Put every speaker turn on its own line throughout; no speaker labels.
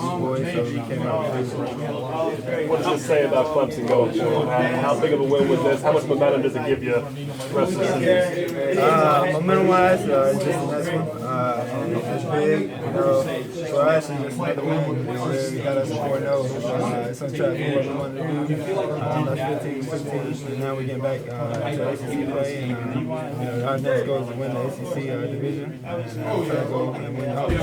boys, so we came out with it.
What does this say about Clemson going forward? How big of a win was this? How much momentum does it give you the rest of the season?
Momentum-wise, it's just the next one. It's big, for us, it's just another win. We got us a 4-0. It's on track for what we wanted to do. That's 15-15, and now we're getting back to ACC play, and our next goal is to win the ACC division, and try to go and win the Hawks.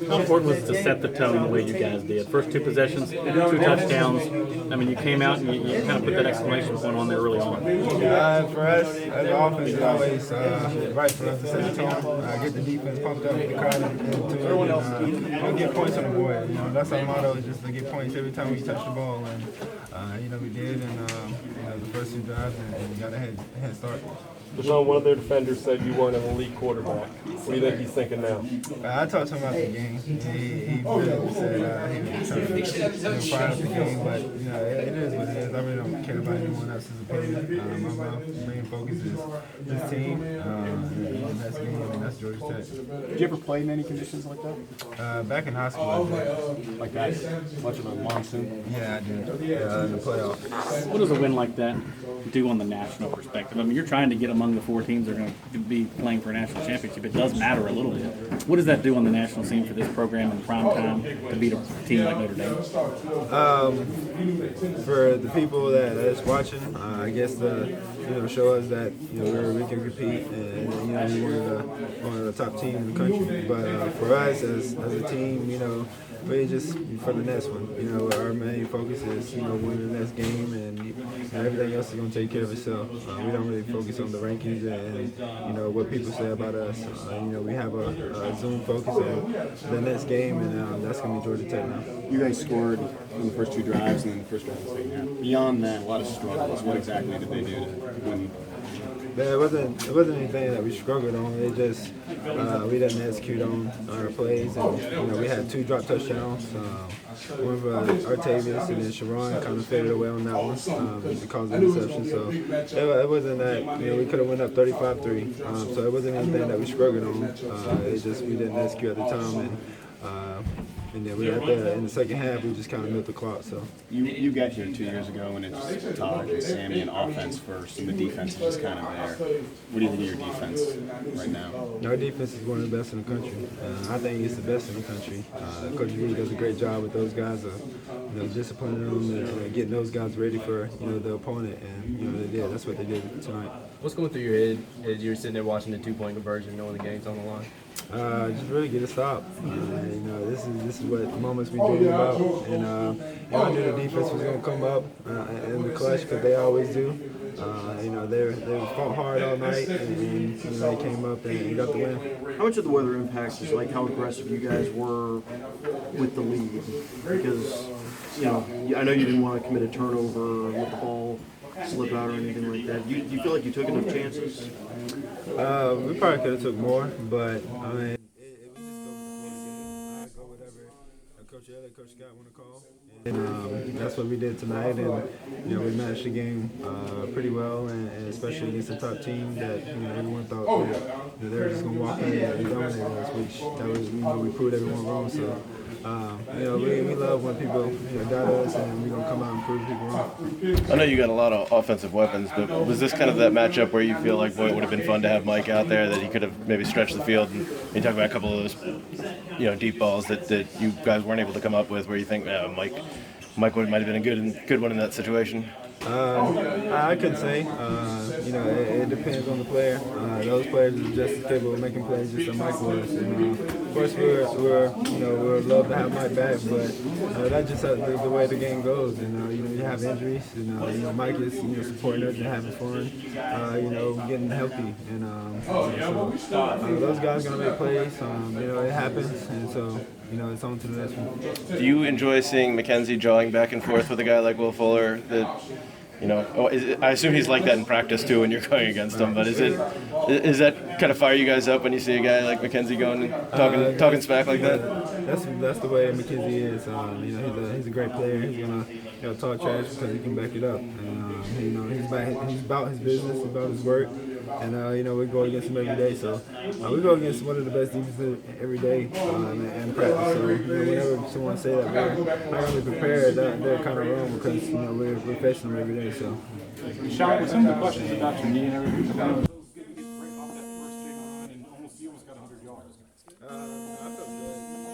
How important was it to set the tone the way you guys did? First two possessions, 2 touchdowns. I mean, you came out and you kind of put that exclamation point on there early on.
For us, as an offense, it's always right for us to set the tone, get the defense pumped up with the crowd and get points on the board. That's our motto, is just to get points every time we touch the ball. And we did, and the first 2 drives, and we got a head start.
Deshaun, one of their defenders said you weren't an elite quarterback. What do you think he's thinking now?
I talked to him about the game. He really said he was trying to fire up the game, but it is what it is. I really don't care about anyone else's opinion. My main focus is this team, and that's game, and that's Georgia Tech.
Did you ever play in any conditions like that?
Back in high school, I did.
Like that? Much of a monsoon?
Yeah, I did. In the playoffs.
What does a win like that do on the national perspective? I mean, you're trying to get among the 4 teams that are going to be playing for a national championship. It does matter a little bit. What does that do on the national scene for this program in prime time to beat a team like Notre Dame?
For the people that's watching, I guess show us that we can compete, and we're one of the top teams in the country. But for us as a team, we just for the next one. Our main focus is winning the next game, and everything else is going to take care of itself. We don't really focus on the rankings and what people say about us. We have a Zoom focus on the next game, and that's going to be Georgia Tech now.
You guys scored in the first 2 drives and then the first drive of the second half. Beyond that, a lot of struggles. What exactly did they do to win?
It wasn't anything that we struggled on. It just we didn't execute on our plays, and we had 2 drop touchdowns. One of Artavius and then Sharon kind of faded away on that one because of interception. So it wasn't that we could have went up 35-3. So it wasn't anything that we struggled on. It's just we didn't execute at the time, and then we got there in the second half. We just kind of milked the clock. So
you got here 2 years ago, and it's Todd and Sammy and offense first, and the defense is just kind of there. What do you think of your defense right now?
Our defense is one of the best in the country. I think it's the best in the country. Coach Reed does a great job with those guys, disciplining them and getting those guys ready for the opponent, and they did. That's what they did tonight.
What's going through your head as you're sitting there watching the 2-point conversion, knowing the game's on the line?
Just really get a stop. This is what moments we dream about, and I knew the defense was going to come up in the clutch because they always do. They fought hard all night, and they came up and got the win.
How much of the weather impacts is like how aggressive you guys were with the lead? Because I know you didn't want to commit a turnover, let the ball slip out or anything like that. Do you feel like you took enough chances?
We probably could have took more, but I mean, it was just go whatever Coach Elliott, Coach Scott want to call, and that's what we did tonight. And we managed the game pretty well, and especially against a top team that everyone thought that they were just going to walk in and dominate us, which that was we proved everyone wrong. So. We love when people doubt us, and we're going to come out and prove people wrong.
I know you got a lot of offensive weapons, but was this kind of that matchup where you feel like, boy, it would have been fun to have Mike out there, that he could have maybe stretched the field? And you talk about a couple of those deep balls that you guys weren't able to come up with, where you think Mike might have been a good one in that situation?
I couldn't say. It depends on the player. Those players are just as capable of making plays just as Mike was. And, of course, we're love to have Mike back, but that's just the way the game goes. And you have injuries. Mike is supporting us and having fun. Getting healthy. And so those guys are gonna make plays. It happens, and so. It's on to the next one.
Do you enjoy seeing McKenzie jawing back and forth with a guy like Will Fuller? I assume he's like that in practice too when you're going against him. But is it Is that kind of fire you guys up when you see a guy like McKenzie going and talking smack like that?
That's the way McKenzie is. You know, he's a great player. He's gonna talk trash because he can back it up. And you know, he's about his business, about his work. And you know, we go against him every day. So we go against one of the best defenses every day and practice. So you know, whenever someone say that we're not gonna be prepared, they're kind of wrong because you know we're facing them every day. So.
Sean, with some of the questions about your knee and everything,